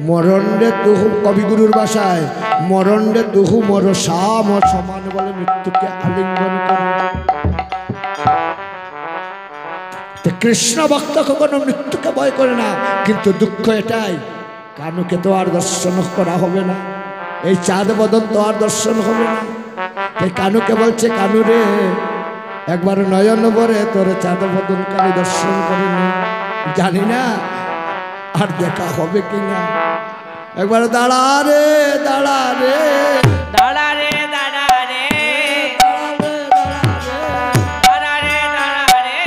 মরণ রে তুহু, কবিগুরুর ভাষায় মরণ রে তুহু মর সাম সমান বলে মৃত্যুকে আলিঙ্গন করে। কৃষ্ণ ভক্ত কখনো মৃত্যুকে ভয় করে না, কিন্তু দুঃখ এটাই কানুকে তো আর দর্শন করা হবে না, এই চাঁদ বদন তো আর দর্শন হবে না। এই কানুকে বলছে, কানু রে একবার নয়ন ভরে তোর চাঁদ বদনকারী দর্শন করে নি, জানি না আর দেখা হবে কিনা। একবার দাঁড়া রে দাঁড়া রে দাঁড়া রে দাঁড়া রে দাঁড়া রে দাঁড়া রে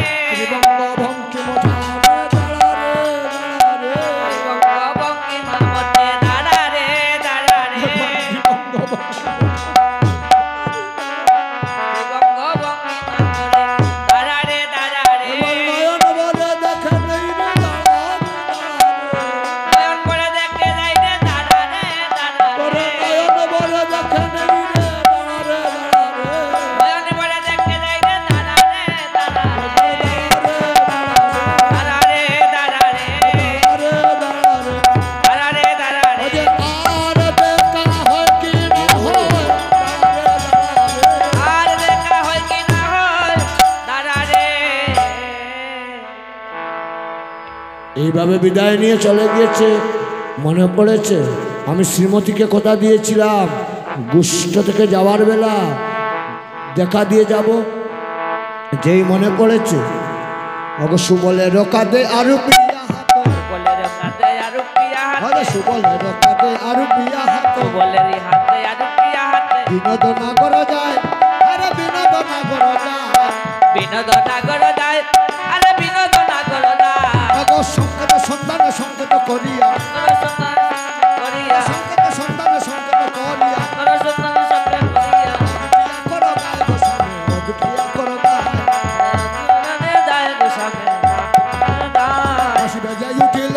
ভঙ্কিম দাঁড়া রে বঙ্গিম মধ্যে দাঁড়া রে দাঁড়া রে দাঁড়া রে দাঁড়া রে নয়ন ভরে দেখা নেই রে নয়ন ভরে দেখে যাই রে দাঁড়া রে দাঁড়া রে নয়ন ভরে দেখা নেই রে নয়ন ভরে দেখে যাই রে দাঁড়া রে দাঁড়া রে দাঁড়া রে দাঁড়া রে দাঁড়া রে দাঁড়া রে আর দেখা হয় কি না হয় দাঁড়া রে। এইভাবে বিদায় নিয়ে চলে গিয়েছে। মনে পড়েছে আমি শ্রীমতীকে কথা দিয়েছিলাম গুষ্ঠ থেকে যাওয়ার বেলা দেখা দিয়ে যাব, যেই মনে পড়েছে অবশ্য বলে রোকা দে আরো পিয়া হাত, বলে রে হাতে আর পিয়া হাতে সুবলে রোকা দে আরো পিয়া হাত, বলে রে হাতে আর পিয়া হাতে বিনোদন করা যায়, আরে বিনোদন করা যায়, বিনোদন করো যায় আরে বিনোদন করো যায় আগো সংকেত সন্তান সংকেত করিয়া, সন্তান করিয়া সংকেত সন্তান সংকেত করিয়া, সন্তান সঙ্গে করিয়া করো গায় গোসামে, দুটিয়া করো গায়, মনে যায় গো সামনে বাঁশি বাজাই উঠিল,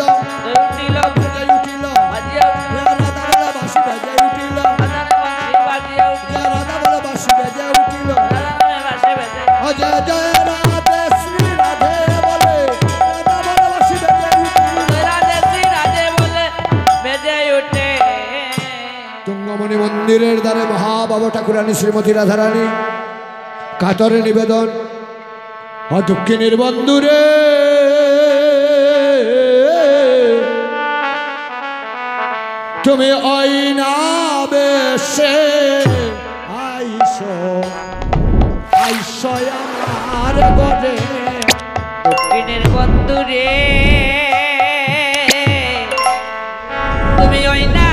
উঠিল বাজাই উঠিল, বাজিয়া উঠিল রাধা বলে বাঁশি বাজাই উঠিল, আদানে বাঁশি বাজিয়া উঠিল রাধা বলে বাঁশি বাজাই উঠিল, আদানে বাঁশি বাজে জয় জয় রাধে শ্রী রাধে বলে রাধা বলে বাঁশি বাজাই উঠিল। রাধে শ্রী রাধে বলে বেজে ওঠে। তুঙ্গমণি মন্দিরের দ্বারে মহাবাবা ঠাকুরানী শ্রীমতী রাধারানী কাতরে নিবেদন, অদুঃখিনীর বন্ধুরে তুমি অইনা বেশে আইসো আইসো আমার ঘরে, দক্ষিণের বন্ধু রে তুমি ওই না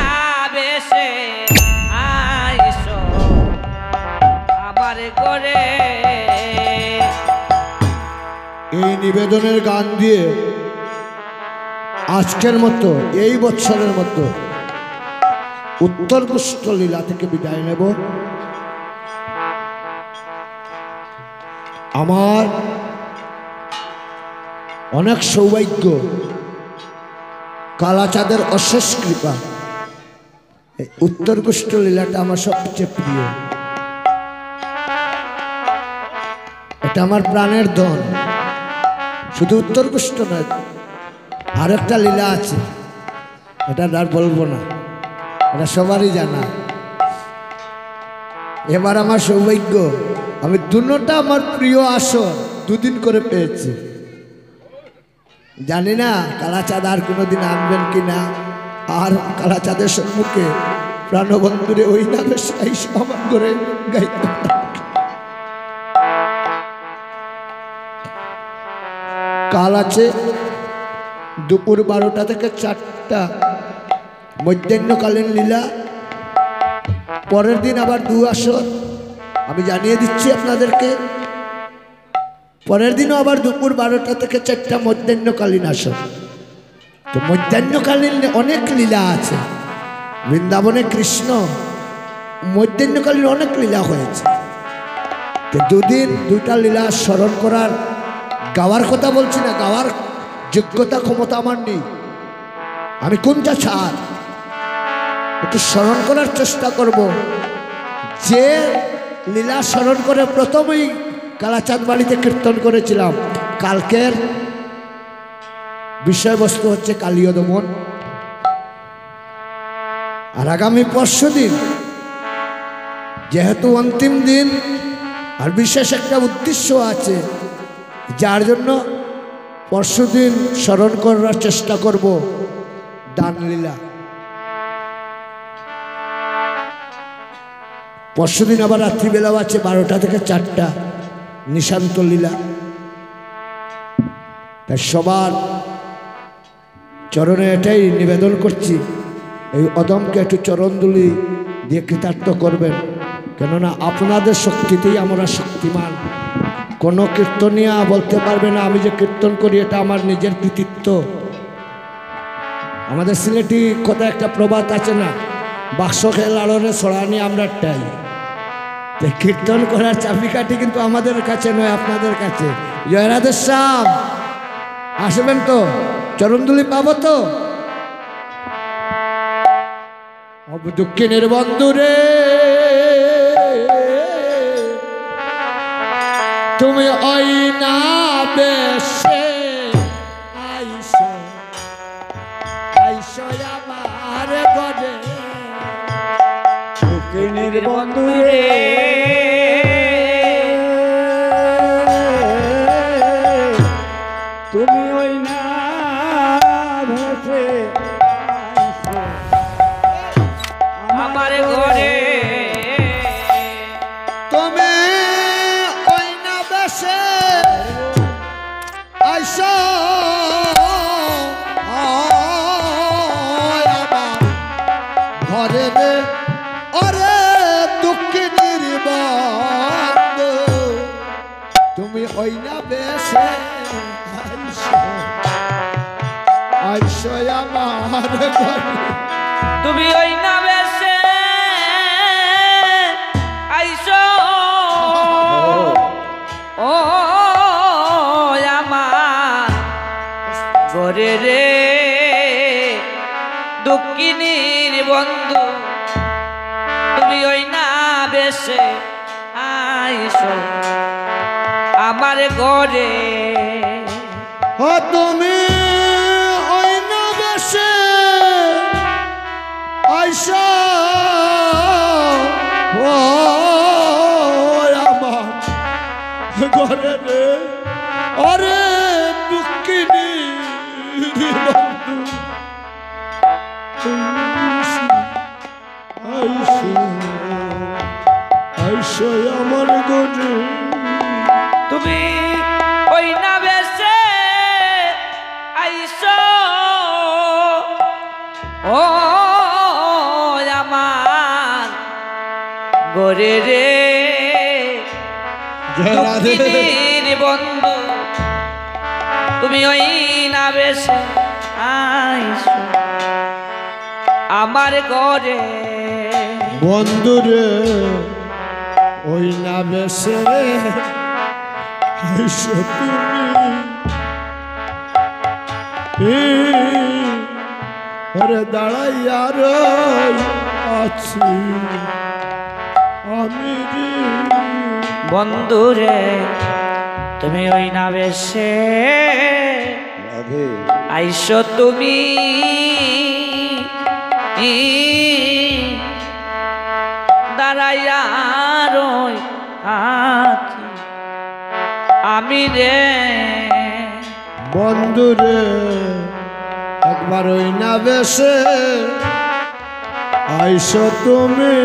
বেশে আইসো আমার ঘরে। এই নিবেদনের গান দিয়ে আজকের মতো এই বৎসরের মতো উত্তর কুষ্ঠ লীলা থেকে বিদায় নেব। আমার অনেক সৌভাগ্য, কালাচাঁদের অশেষ কৃপা, এই উত্তর কুষ্ঠ লীলাটা আমার সবচেয়ে প্রিয়, এটা আমার প্রাণের ধন। শুধু উত্তর কুষ্ঠ নয়, আর একটা লীলা আছে, এটা আর বলবো না, এটা সবারই জানা। এবার আমার সৌভাগ্য, আমি দুটোটা আমার প্রিয় আসর দুদিন করে পেয়েছি। জানি না কালাচাঁদ আর কোনোদিন আনবেন কি না, আর কালাচাঁদের সম্মুখে প্রাণবন্ধুরে ওই নামে সমান করে গাইতে কাল আছে দুপুর 12টা থেকে 4টা মধ্যাহ্নকালীন লীলা, পরের দিন আবার 2 আসর। আমি জানিয়ে দিচ্ছি আপনাদেরকে, পরের দিনও আবার দুপুর 12টা থেকে 4টা মধ্যাহ্নকালীন আসর। তো মধ্যাহ্নকালীন অনেক লীলা আছে, বৃন্দাবনে কৃষ্ণ মধ্যাহ্নকালীন অনেক লীলা হয়েছে। তো 2 দিন 2টা লীলা স্মরণ করার, গাওয়ার কথা বলছি না, গাওয়ার যোগ্যতা ক্ষমতা আমার নেই, আমি কোনটা ছাড় একটু স্মরণ করার চেষ্টা করব। যে লীলা স্মরণ করে প্রথমেই কালাচাঁদ বাড়িতে কীর্তন করেছিলাম, কালকের বিষয়বস্তু হচ্ছে কালীয় দমন। আর আগামী পরশুদিন যেহেতু অন্তিম দিন আর বিশেষ একটা উদ্দেশ্য আছে, যার জন্য পরশুদিন স্মরণ করার চেষ্টা করব দানলীলা। পরশুদিন আবার রাত্রিবেলাও আছে 12টা থেকে 4টা নিশান্ত লীলা। তাই সবার চরণে এটাই নিবেদন করছি, এই অদমকে একটু চরণদুলি দিয়ে কৃতার্থ করবেন, কেননা আপনাদের শক্তিতেই আমরা শক্তিমান। কোনো কীর্তনিয়া বলতে পারবে না আমি যে কীর্তন করি এটা আমার নিজের কৃতিত্ব। আমাদের সিলেটি কথা একটা প্রবাদ আছে না, বাক্স খেয়ে লাড়নে ছড়ানি আমরা টাই। তাই কীর্তন করার চাবিকাঠি কিন্তু আমাদের কাছে নয়, আপনাদের কাছে। জয়রাধের শ্যাম আসবেন তো? চরণদুলি পাবো তো? দক্ষিণের বন্ধুরে তুমি ওই না বেশে আইসো আইসো আমার ঘরে। দক্ষিণের বন্ধু রে তুমি ওই না ভেসে আইসো আমার ঘরে। তুমি ওই না বেশে আইসো আমার ঘরে রে। ওরে দক্ষিণের বন্ধু তুমি ওই না বেশে আইসো আইসো আমার ঘরে। তুমি ওই না বেশে আইসো ও আমার ঘরে রে। দক্ষিণীর বন্ধু তুমি ওই না বেশে আইসো আমার ঘরে। ও তুমি ওই না বেশে আইসো ও আমার ঘরে রে। ওরে দুঃখিনী বন্ধু আইসো আইসো আমার ঘরে। তুমি ওই না বেশে আইসো ও আমার ঘরে রে। দক্ষিণীর বন্ধু তুমি ওই না বেশে আইসো আমার ঘরে। বন্ধুরে ওই না বেশে আইসো তুমি ওরে দাঁড়াইয়া আছি আমি রে। বন্ধুরে তুমি ওই না বেশে আইসো তুমি দাঁড়াইয়া আছি আমি রে। বন্ধুরে একবার ওই না বেশে আইসো তুমি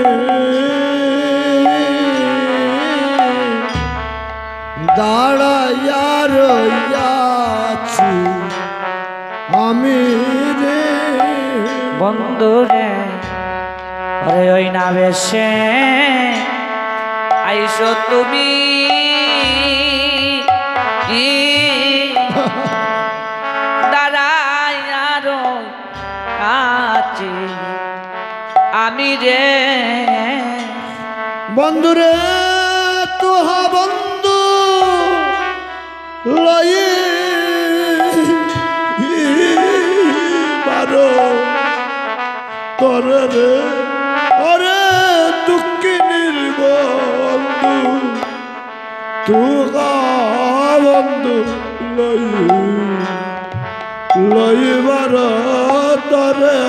দাঁড়াইয়া রইয়াছি আমি রে। বন্ধুরে ওরে ওই না বেশে আইসো তুমি দাঁড়াইয়া আছি আমি রে। বন্ধুরে তুহা বন্ধু লই বারো তরে রে। ওরে দুঃখিনীর বন্ধু তুহা বন্ধু লই বারো তরে।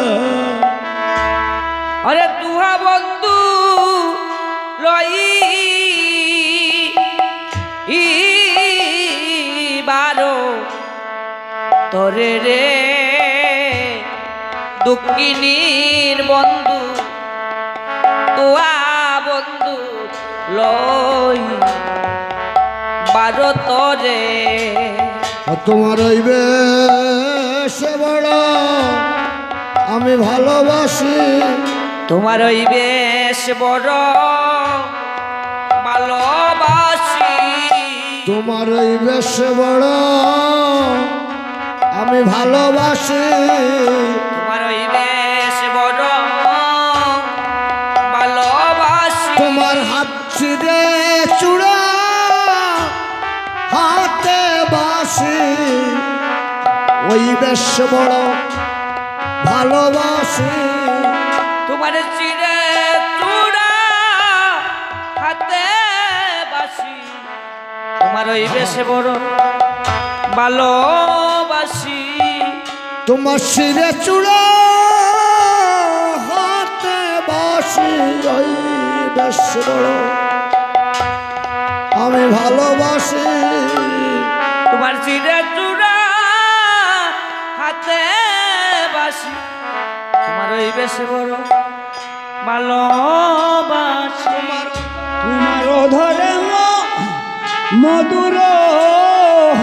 अरे तुहा बंधु लई बारो तोरे रे दुखिनीर बंधु तुहा बंधु लई बारो तोरे তোমার ওই বেশে বড় আমি ভালোবাসি তোমার ওই বেশ বড় ভালোবাসি তোমার ওই বেশে বড় আমি ভালোবাসি তোমার ওই বেশ বড় ভালোবাসি তোমার হাত ছিঁড়ে চূড়া হাতে বাসি ওই বেশ বড় ভালোবাসি তোমার চিরে চূড়া হাতে বাসি তোমার ওই বেশ বড় ভালোবাসি তোমার শিরে চূড়া হাতে বাসি ওই বেশ বড় আমি ভালোবাসি তোমার চিরে চূড়া হাতে বাসি তোমার ওই বেশ বড় ভালোবাসি তোমার ধরে মধুর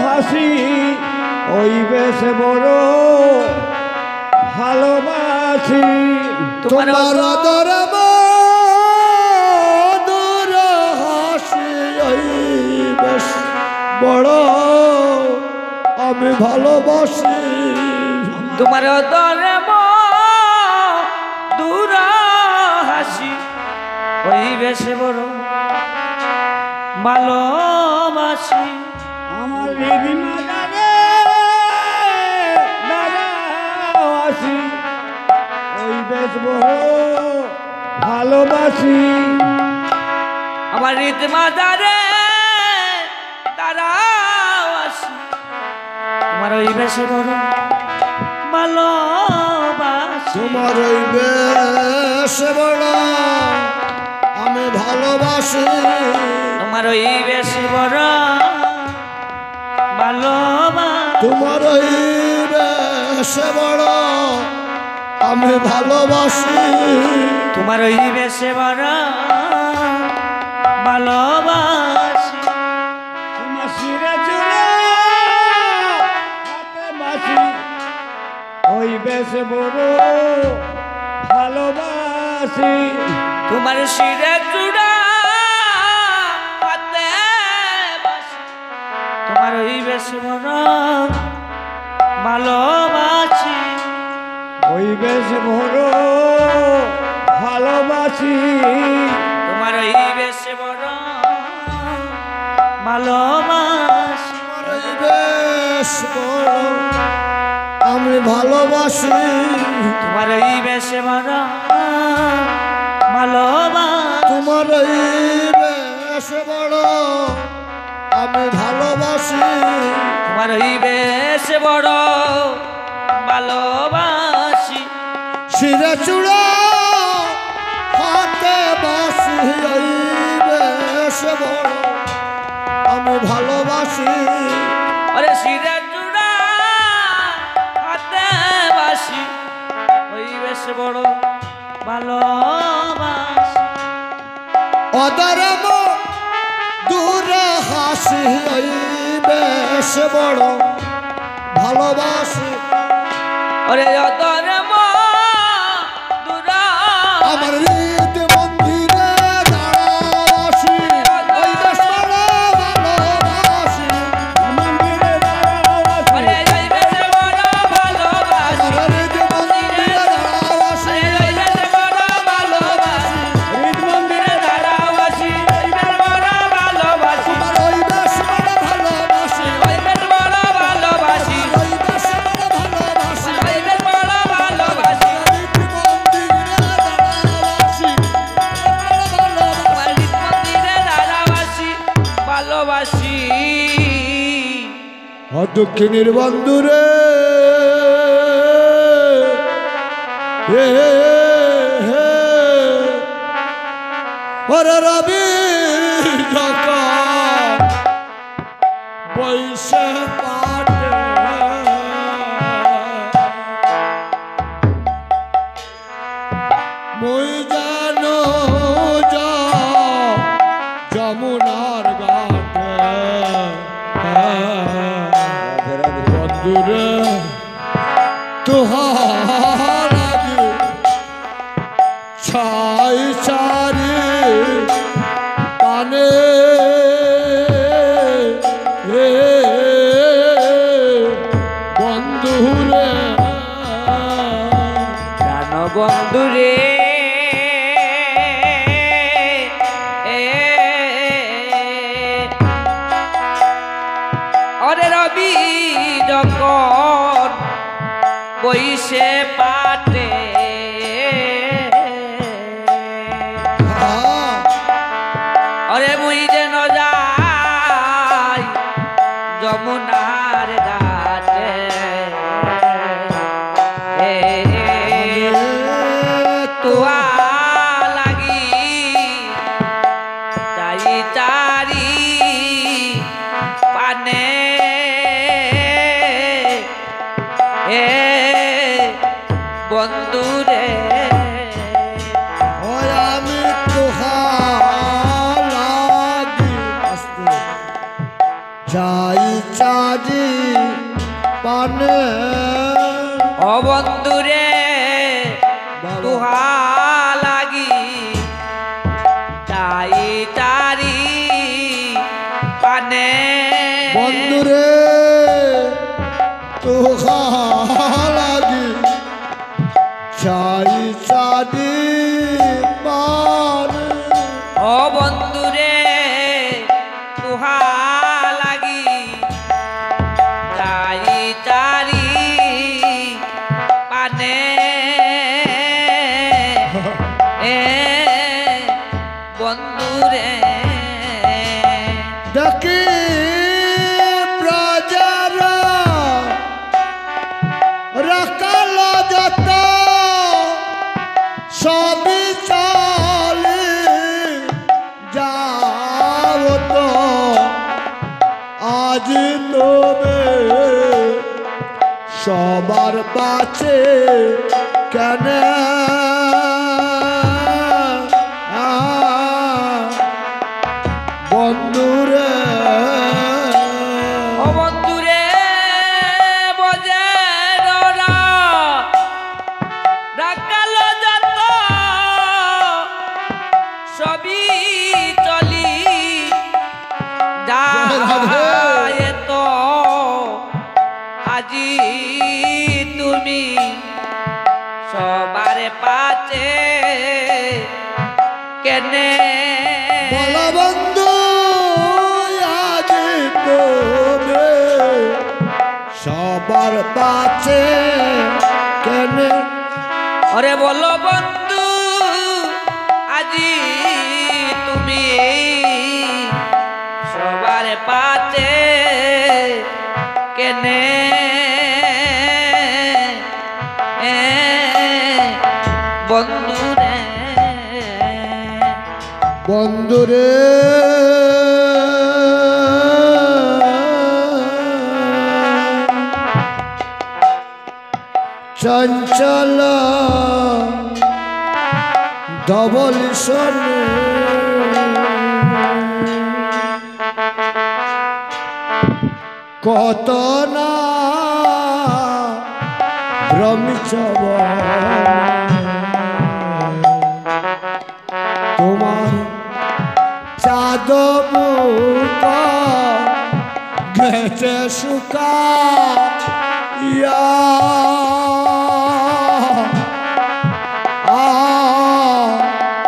হাসি ওই বেশ বড় ভালোবাসি তোমার আদরে মধুর হাসি ওই বেশ বড় আমি ভালোবাসি তোমার দরে দূর হাসি ওই বেশ বড় ভালোবাসি আমার রিদিমা দাদা দাদাবাসি ওই বেশ বড় ভালোবাসি আমার রীত মাদারে তারাবাসি তোমার ওই বেশ বড় ভালোবাসি তোমার ওই বেশ বড় আমি ভালোবাসি তোমার ওই বেশ বড় ভালোবাসি তোমার ওই বেশ বড় আমি ভালোবাসি তোমার ওই বেশ বড় ভালোবাসি তোমার শিরে চুলে হাতে বাসি ওই বেশ বড় ভালোবাসি তোমার শিরে চূড়া হাতে বাসি তোমার ওই বেশ বড় ভালোবাসি ওই বেশ বড় ভালোবাসি তোমার ওই বেশ বড় ভালোবাসি তোমার ওই বেশ বড় আমি ভালোবাসি তোমার ওই বেশ বড় ভালোবাসি তোমার ওই বেশ বড় আমি ভালোবাসি তোমার ওই বেশ বড় ভালোবাসি শিরে চূড়া হাতে বাসি ওই বেশ বড় আমি ভালোবাসি আরে শিরে চূড়া হাতে বাসি ওই বেশ বড় ভালোবাসি অদরে দূরে হাসি ওই বেশ বড় ভালোবাসি ওরে অতর দূর আমার হৃদ মন্দিরে দাঁড়াসি ওই বেশ বড় ভালোবাসি মন্দিরে দাঁড়াবাসি ওরে ওই বেশ বড় ভালোবাসি আমার হৃদ মন্দিরে দাঁড়াসি ওই বেশ বড় ভালোবাসি হৃদ মন্দিরে দাঁড়াবাসি ওই বেশ বড় ভালোবাসি আমার ওই বেশ বড় ভালোবাসি ওই বেশ বড় ভালোবাসি ওই বেশ বড় ভালোবাসি ওই বেশ বড় ভালোবাসি হৃদ মন্দিরে দাঁড়াসি আমার হৃদ মন্দিরে দাঁড়াবাসি ভালোবাসি দক্ষিণের বন্ধুরে হে হে ওরে রবি যখন বৈশে পাটে মই জানো যমুনার ঘাটে বন্ধুরে তোহার আগে ছাই চারি পানে বন্ধুরে প্রাণ বন্ধুরে অরে রবি যখন বইসে পাটে অরে মুই যেন যাই যমুনার ঘাটে তোয়া লাগি চাই চারি পানে বন্ধুরে আমি তোহার লাগি যাই চারি পানে ও বন্ধুরে তুহা লাগি চাই চারি পানে বন্ধুরে তোহার লাগি চাই চারি পানে ও বন্ধুরে তুহা লাগি চাই চারি পানে বন্ধুরে ডাকি প্রজার রাখাল যত সবই চলে যাও তো আজ তবে সবার পাছে কেন বন্ধুরে ও বন্ধুরে বজে রাখাল যত সবই চলি যায় তো আজি তুমি সবার পাচে কেনে বল বন্ধু আজ তবে সবার পাছে কেন অরে বলো বন্ধু আজি তুমি সবার পাতে কেনে বন্ধুরে বন্ধুরে চঞ্চল ধবল শোনে কত না ভ্রমিচব তোমার চাঁদ মুখ গেছে শুকা ইয়া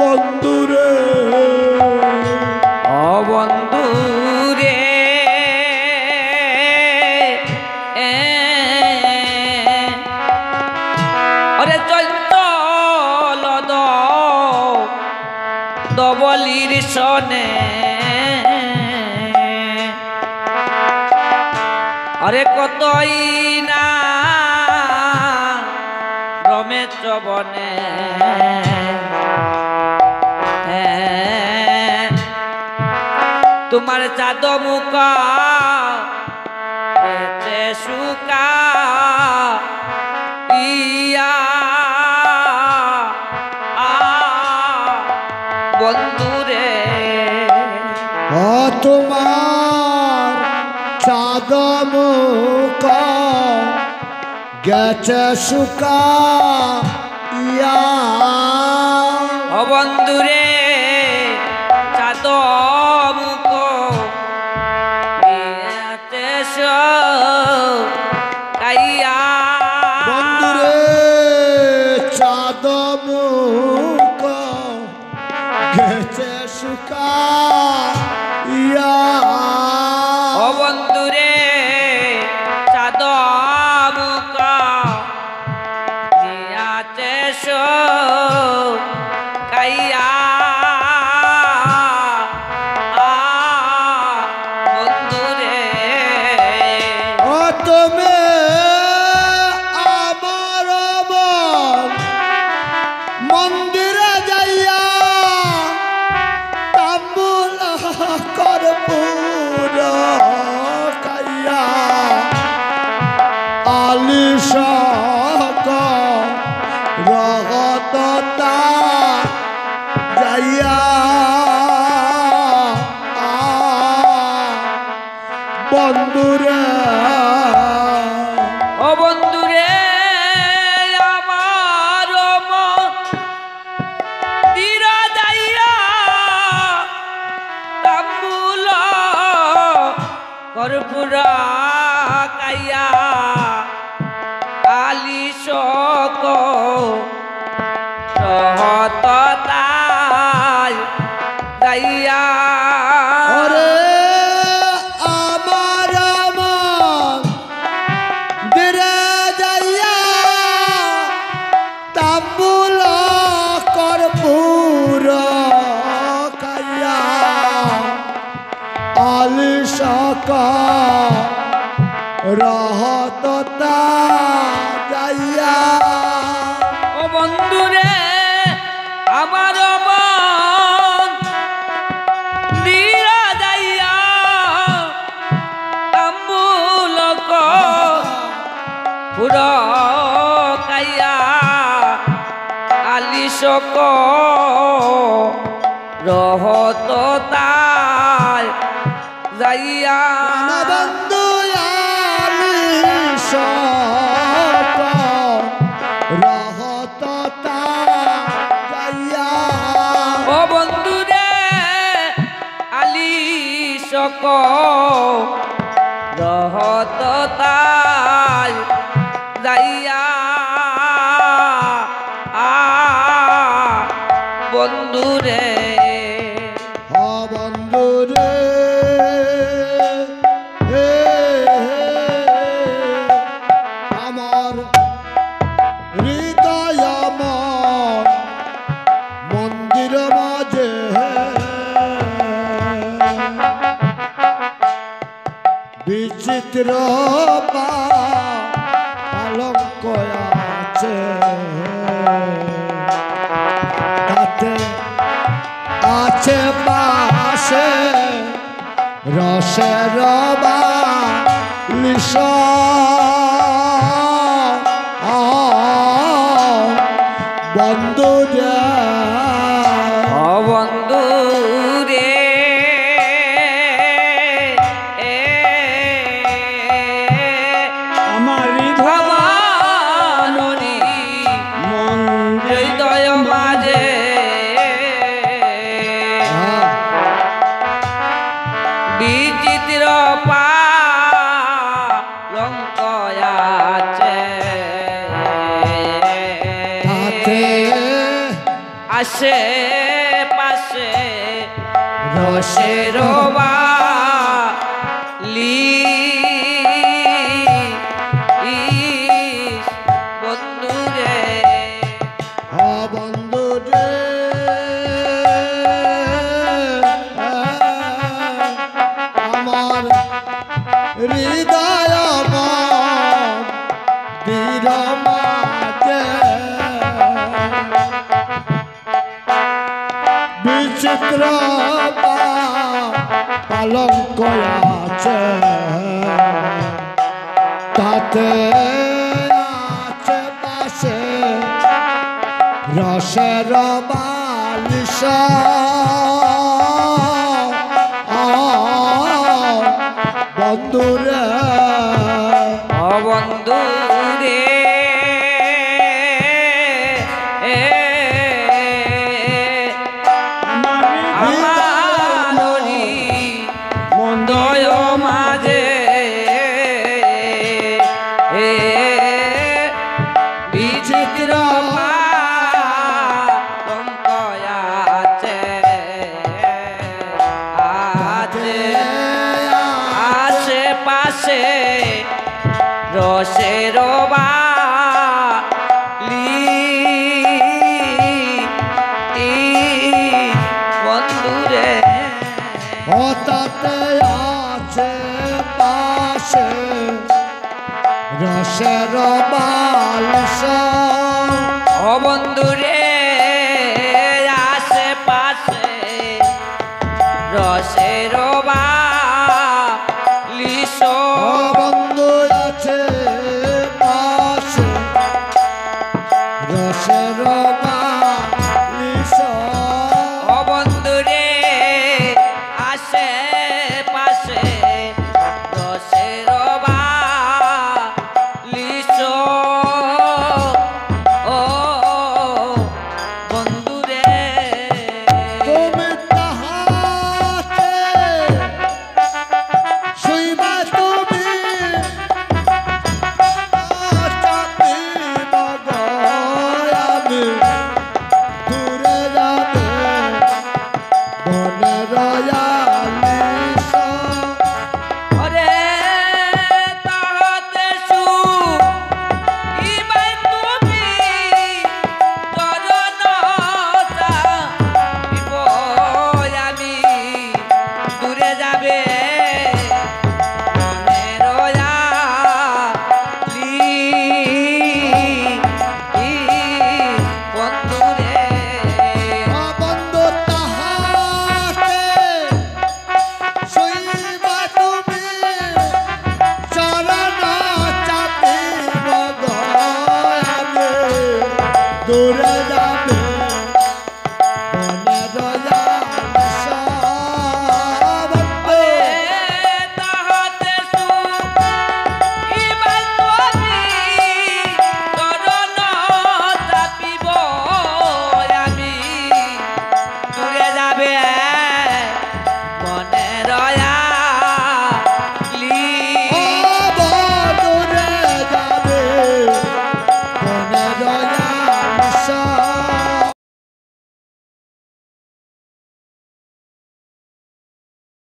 বন্ধুরে ও বন্ধুরে অরে চঞ্চল দবলির সনে अरे कतई ना रमेश बने তোমার চাঁদ মুখা গেছে শুকা ইয়া বন্ধুরে ও তোমার চাঁদ মুখ গেছে শুকা ইয়া ও বন্ধুরে চাঁদ মুখ গেছে শুকাইয়া বন্ধুরে চাঁদ মুখ গেছে শুকা ইয়া ও বন্ধুরে চাঁদ মুখ গিয়াছে শুকাইয়া বন্ধুরে ও তুমি আমার মন মন্দিরে যাইয়া তাম্বুল কর্পূর খাইয়া আলিশাক রগততা যাইয়া বন্ধুরা ও বন্ধুরে আমার মন্দিরা যাইয়া তাম্বুল কর্পূরা কাইয়া আলিশক রহততায় যাইয়া ওরে আমার মন্দিরে যাইয়া তাম্বুল কর্পূর খাইয়া আলিশাক রহততা যাইয়া ও বন্ধুরে আমার মন দিরা যাইয়া তাম্বুলক পুরো কাইয়া আলিশক রহত তাই যাইয়া বন্ধু আলিশাক রহততা যাইয়া ও বন্ধুরে আলিশক রহত তাই যাইয়া বন্ধুরে ও বন্ধু রে আমার হৃদয় মন মন্দির মাঝে বিচিত্র পালঙ্ক আছে তাতে আছে পাশে রসের বালিশ বন্ধু ও বন্ধু রে আমার হৃদয় আমারি হৃদয় মাঝে বিচিত্র পালঙ্ক আছে আশে পাশে রসের বালি বন্ধু রে বন্ধু রে আমার হৃদয় মন্দির মাঝে বিচিত্র কলঙ্ক আছে তাতে আছে পাশে রসের বালিশ বন্ধুরে ও বন্ধু রে আমারি মন্দয় মাঝে বিচিত্র আছে আশেপাশে রসের বালি বন্ধুরে ও তাতে আছে পাশে রসের বালিশ ও বন্ধুরে আশেপাশে রসের বালিশ বন্ধু আছে পাশে রসের বালিশ ও বন্ধুরে আশেপাশে রসের বালিশ ও বন্ধুরে তুমি তাহাতে শুইবা তুমি চাপিব গয়ামি দূরে যাবে বনে রয়ালিশ ওরে তাহাতে শুইবাই তুমি চরণ চাপিব আমি দূরে যাবে মনের বন্ধুরে বন্ধু তাহাতে শুইবা তুমি চরণ চাপিব গয়ামি দূরে যাবে বনে রয়ালিশ বন্ধু তাহাতে শুইবাই তুমি চরণ চাপিব আমি দূরে যাবে